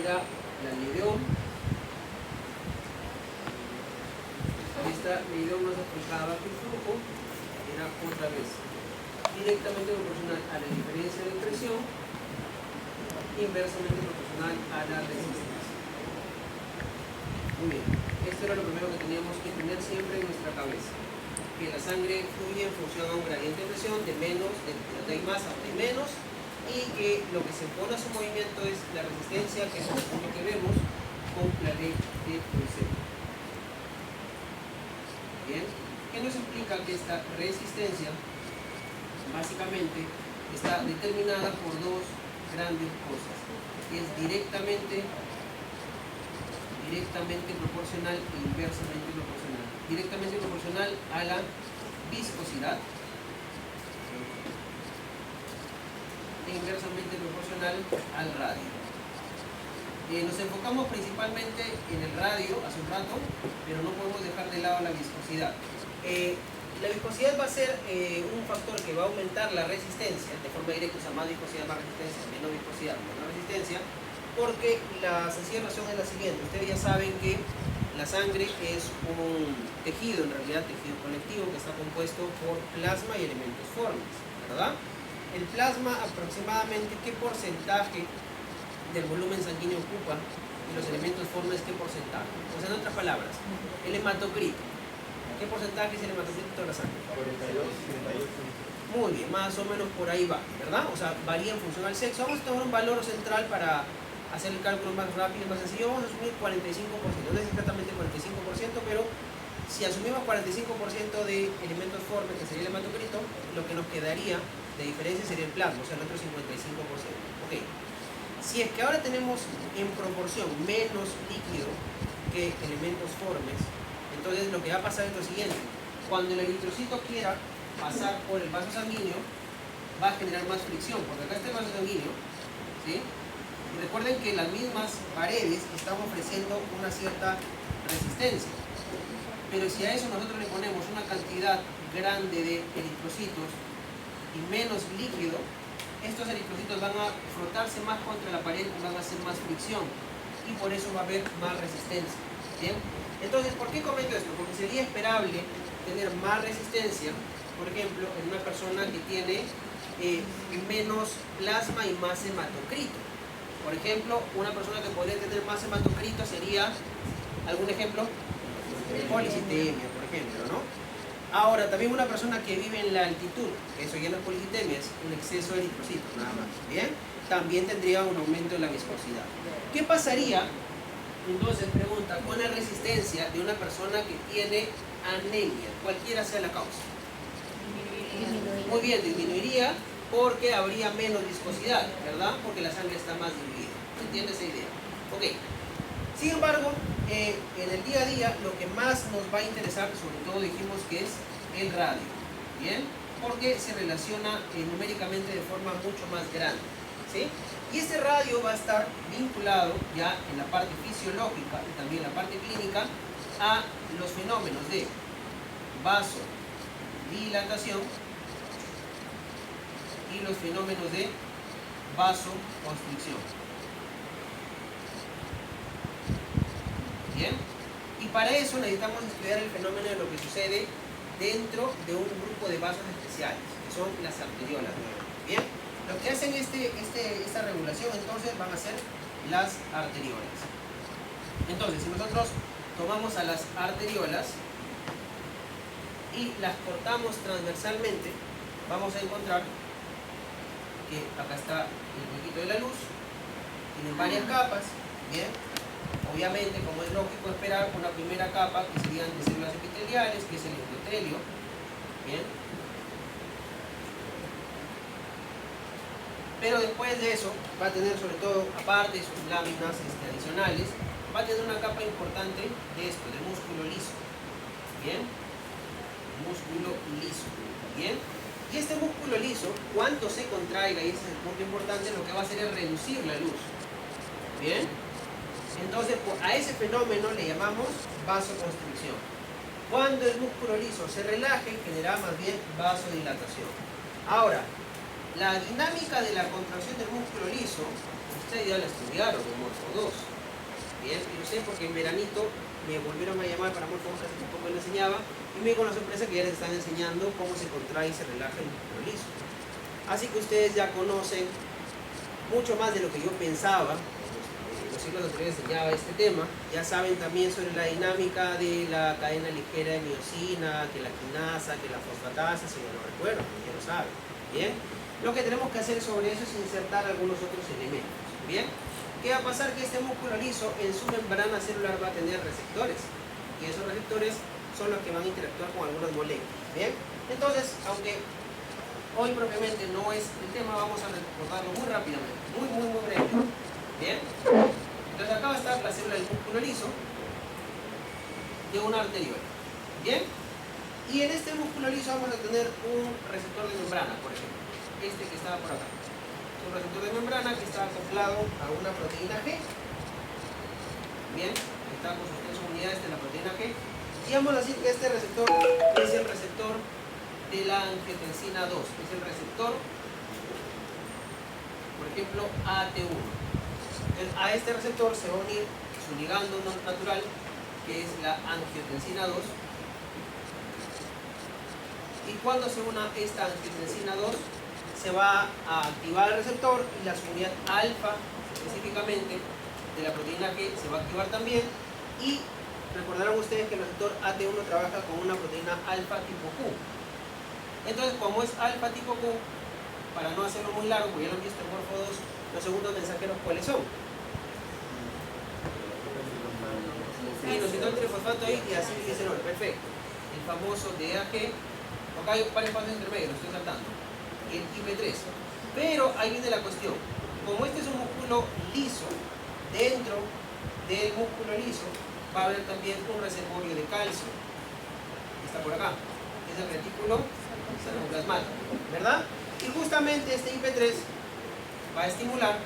era la Ledeón. Esta Ledeón nos explicaba que el flujo era otra vez directamente proporcional a la diferencia de presión, inversamente proporcional a la resistencia. Muy bien, esto era lo primero que teníamos que tener siempre en nuestra cabeza, que la sangre fluye en función a un gradiente de presión de menos, de donde hay más a donde hay menos, y que lo que se pone a su movimiento es la resistencia, que es lo que vemos con la ley de Poiseuille. Bien, ¿qué nos explica? Que esta resistencia básicamente está determinada por dos grandes cosas, que es directamente proporcional e inversamente proporcional. Directamente proporcional a la viscosidad e inversamente proporcional al radio. Nos enfocamos principalmente en el radio hace un rato, pero no podemos dejar de lado la viscosidad. La viscosidad va a ser un factor que va a aumentar la resistencia de forma directa, o sea, más viscosidad, más resistencia, menos viscosidad, menos resistencia, porque la sencilla razón es la siguiente. Ustedes ya saben que la sangre es un tejido, en realidad tejido conectivo, que está compuesto por plasma y elementos formes, ¿verdad? El plasma aproximadamente qué porcentaje del volumen sanguíneo ocupa y los elementos formes qué porcentaje. O sea, en otras palabras, el hematocrito, ¿qué porcentaje es el hematocrito de la sangre? 42, 38. Muy bien, más o menos por ahí va, ¿verdad? O sea, varía en función al sexo. Vamos a tomar un valor central para hacer el cálculo más rápido y más sencillo. Vamos a asumir 45%, no es exactamente 45%, pero si asumimos 45% de elementos formes, que sería el hematocrito, lo que nos quedaría de diferencia sería el plasma, o sea, el otro 55%. Ok. Si es que ahora tenemos en proporción menos líquido que elementos formes, entonces lo que va a pasar es lo siguiente. Cuando el eritrocito quiera pasar por el vaso sanguíneo, va a generar más fricción, porque acá está el vaso sanguíneo, ¿sí? Y recuerden que las mismas paredes están ofreciendo una cierta resistencia. Pero si a eso nosotros le ponemos una cantidad grande de eritrocitos y menos líquido, estos eritrocitos van a frotarse más contra la pared y van a hacer más fricción, y por eso va a haber más resistencia. ¿Bien? Entonces, ¿por qué comento esto? Porque sería esperable tener más resistencia, por ejemplo, en una persona que tiene menos plasma y más hematocrito. Por ejemplo, una persona que podría tener más hematocrito sería, ¿algún ejemplo? Policitemia, por ejemplo, ¿no? Ahora, también una persona que vive en la altitud, eso ya no es policitemia, es un exceso de eritrocitos, nada más, ¿bien? También tendría un aumento en la viscosidad. ¿Qué pasaría, entonces, pregunta, con la resistencia de una persona que tiene anemia, cualquiera sea la causa? Muy bien, disminuiría porque habría menos viscosidad, ¿verdad? Porque la sangre está más diluida. ¿Se entiende esa idea? Ok. Sin embargo, en el día a día lo que más nos va a interesar, sobre todo dijimos que es el radio, ¿bien? Porque se relaciona numéricamente de forma mucho más grande, ¿sí? Y este radio va a estar vinculado ya en la parte fisiológica y también en la parte clínica a los fenómenos de vasodilatación y los fenómenos de vasoconstricción. Bien, y para eso necesitamos estudiar el fenómeno de lo que sucede dentro de un grupo de vasos especiales, que son las arteriolas. Bien, lo que hacen esta regulación entonces van a ser las arteriolas. Entonces, si nosotros tomamos a las arteriolas y las cortamos transversalmente, vamos a encontrar que acá está el huequito de la luz, tienen varias capas, bien. Obviamente, como es lógico esperar, una primera capa que serían de células epiteliales, que es el endotelio, bien. Pero después de eso va a tener, sobre todo, aparte de sus láminas adicionales, va a tener una capa importante de esto, de músculo liso, bien. Músculo liso, bien. Y este músculo liso, cuanto se contraiga, y ese es el punto importante, lo que va a hacer es reducir la luz, bien. Entonces, a ese fenómeno le llamamos vasoconstricción. Cuando el músculo liso se relaje, genera más bien vasodilatación. Ahora, la dinámica de la contracción del músculo liso, Esta idea la estudiaron en Morfo 2. Bien, y lo sé porque en veranito me volvieron a llamar para Morfo 2, hace poco me lo enseñaba, y me di con la sorpresa que ya les están enseñando cómo se contrae y se relaja el músculo liso. Así que ustedes ya conocen mucho más de lo que yo pensaba. En los ciclos anteriores enseñaba este tema. Ya saben también sobre la dinámica de la cadena ligera de miosina, que la quinasa, que la fosfatasa, si no lo recuerdan, ya lo saben. Bien, lo que tenemos que hacer sobre eso es insertar algunos otros elementos. Bien, ¿qué va a pasar? Que este músculo liso en su membrana celular va a tener receptores, y esos receptores son los que van a interactuar con algunas moléculas. Bien, entonces, aunque hoy propiamente no es el tema, vamos a recordarlo muy rápidamente, muy breve. Bien, entonces acá va a estar la célula del músculo liso de una arteriola. Bien, y en este músculo liso vamos a tener un receptor de membrana, por ejemplo, este que estaba por acá. Un receptor de membrana que está acoplado a una proteína G. Bien, está con sus 3 unidades de la proteína G. Y vamos a decir que este receptor es el receptor de la angiotensina 2. Es el receptor, por ejemplo, AT1. Entonces, a este receptor se va a unir su ligando natural, que es la angiotensina 2. Y cuando se una esta angiotensina 2, se va a activar el receptor y la subunidad alfa, específicamente, de la proteína G se va a activar también. Y recordarán ustedes que el receptor AT1 trabaja con una proteína alfa tipo Q. Entonces, como es alfa tipo Q, para no hacerlo muy largo, porque ya lo han visto en Morfo 2, los segundos mensajeros, ¿cuáles son? Inositol trifosfato y acilglicérol, perfecto. El famoso DAG. Acá hay varios pasos intermedios, lo estoy saltando. El IP3. Pero ahí viene la cuestión. Como este es un músculo liso, dentro del músculo liso va a haber también un reservorio de calcio. Está por acá. Es el retículo sarcoplasmático, ¿verdad? Y justamente este IP3 va a estimular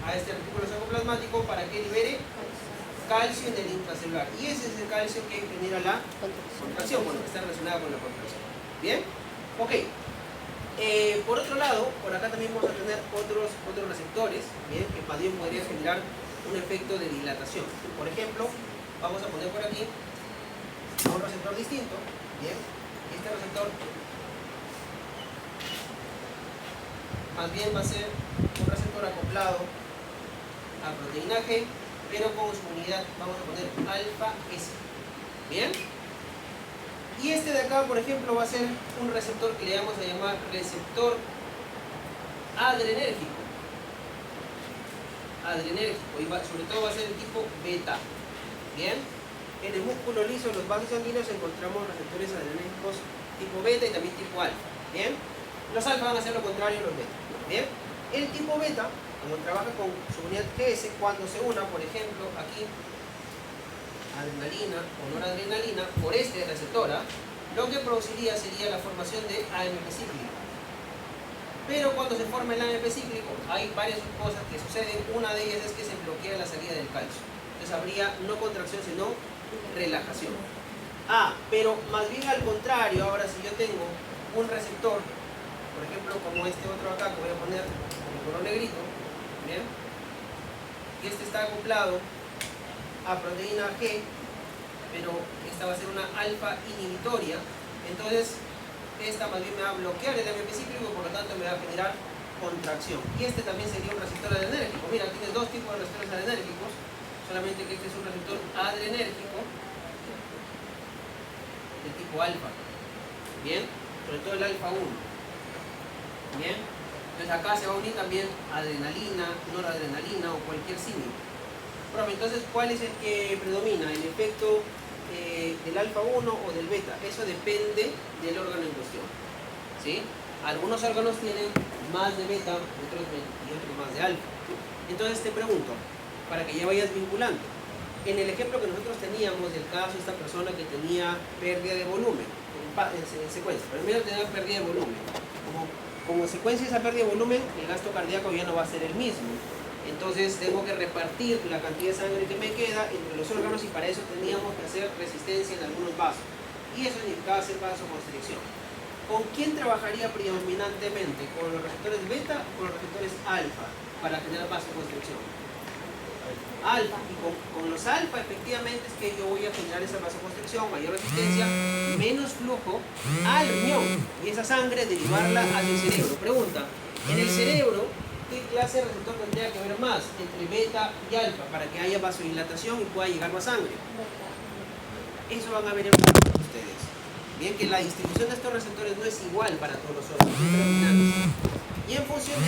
a este retículo sarcoplasmático para que libere calcio en el intracelular. Y ese es el calcio que genera la contracción, bueno, está relacionada con la contracción. ¿Bien? Ok. Por otro lado, por acá también vamos a tener otros receptores, ¿bien? Que más bien podrían generar un efecto de dilatación. Por ejemplo, vamos a poner por aquí un receptor distinto, ¿bien? Este receptor más bien va a ser un receptor acoplado a proteína G, pero con su unidad vamos a poner alfa S. ¿Bien? Y este de acá, por ejemplo, va a ser un receptor que le vamos a llamar receptor adrenérgico. Y sobre todo va a ser el tipo beta. ¿Bien? En el músculo liso, en los vasos sanguíneos, encontramos receptores adrenérgicos tipo beta y también tipo alfa. ¿Bien? Los alfa van a ser lo contrario a los beta. ¿Bien? El tipo beta, como trabaja con su unidad GS, cuando se una, por ejemplo, aquí, adrenalina o noradrenalina, por este receptor, lo que produciría sería la formación de AMP cíclico. Pero cuando se forma el AMP cíclico, hay varias cosas que suceden. Una de ellas es que se bloquea la salida del calcio. Entonces habría no contracción, sino relajación. Pero más bien al contrario, ahora si yo tengo un receptor, por ejemplo, como este otro acá, que voy a poner en color negrito, ¿bien? Y este está acoplado a proteína G, pero esta va a ser una alfa inhibitoria. Entonces esta más bien me va a bloquear el AMP cíclico, por lo tanto me va a generar contracción. Y este también sería un receptor adrenérgico. Mira, tienes dos tipos de receptores adrenérgicos, solamente que este es un receptor adrenérgico de tipo alfa. Bien, sobre todo el alfa 1. Bien, entonces acá se va a unir también adrenalina, noradrenalina o cualquier símil. Entonces, ¿cuál es el que predomina? ¿El efecto del alfa 1 o del beta? Eso depende del órgano en cuestión, ¿sí? Algunos órganos tienen más de beta, otros y otros más de alfa. Entonces te pregunto, para que ya vayas vinculando, en el ejemplo que nosotros teníamos del caso de esta persona que tenía pérdida de volumen, en secuencia, primero tenía pérdida de volumen. Como secuencia de esa pérdida de volumen, el gasto cardíaco ya no va a ser el mismo. Entonces tengo que repartir la cantidad de sangre que me queda entre los órganos, y para eso teníamos que hacer resistencia en algunos vasos. Y eso significaba hacer vasoconstricción. ¿Con quién trabajaría predominantemente? ¿Con los receptores beta o con los receptores alfa para generar vasoconstricción? Alfa. Y con los alfa efectivamente es que yo voy a generar esa vasoconstricción, mayor resistencia, menos flujo al riñón y esa sangre derivarla hacia el cerebro. Pregunta, en el cerebro, ¿qué clase de receptor tendría que haber más entre beta y alfa para que haya vasodilatación y pueda llegar más sangre? Eso van a ver en fármacos ustedes. Bien, que la distribución de estos receptores no es igual para todos los órganos, es predominante. Y en función de